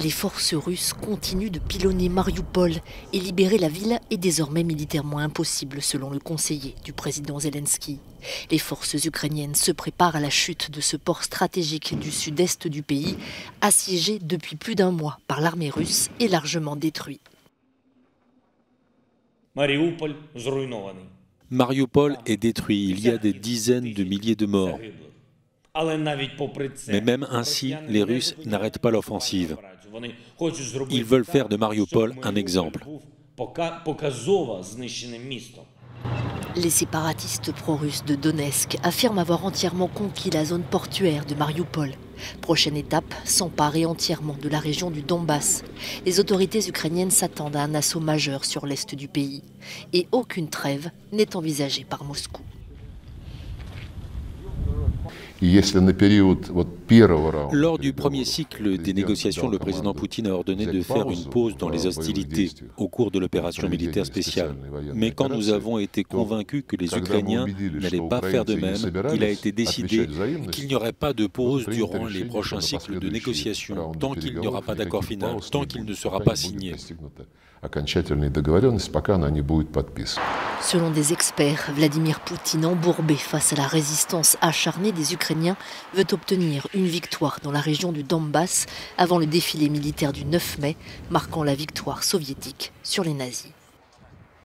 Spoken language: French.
Les forces russes continuent de pilonner Marioupol et libérer la ville est désormais militairement impossible selon le conseiller du président Zelensky. Les forces ukrainiennes se préparent à la chute de ce port stratégique du sud-est du pays, assiégé depuis plus d'un mois par l'armée russe et largement détruit. Mariupol est détruit, il y a des dizaines de milliers de morts. Mais même ainsi, les Russes n'arrêtent pas l'offensive. Ils veulent faire de Mariupol un exemple. Les séparatistes pro-russes de Donetsk affirment avoir entièrement conquis la zone portuaire de Marioupol. Prochaine étape, s'emparer entièrement de la région du Donbass. Les autorités ukrainiennes s'attendent à un assaut majeur sur l'est du pays. Et aucune trêve n'est envisagée par Moscou. Lors du premier cycle des négociations, le président Poutine a ordonné de faire une pause dans les hostilités au cours de l'opération militaire spéciale. Mais quand nous avons été convaincus que les Ukrainiens n'allaient pas faire de même, il a été décidé qu'il n'y aurait pas de pause durant les prochains cycles de négociations, tant qu'il n'y aura pas d'accord final, tant qu'il ne sera pas signé. Selon des experts, Vladimir Poutine, embourbé face à la résistance acharnée des Ukrainiens, veut obtenir une victoire dans la région du Donbass avant le défilé militaire du 9 mai, marquant la victoire soviétique sur les nazis.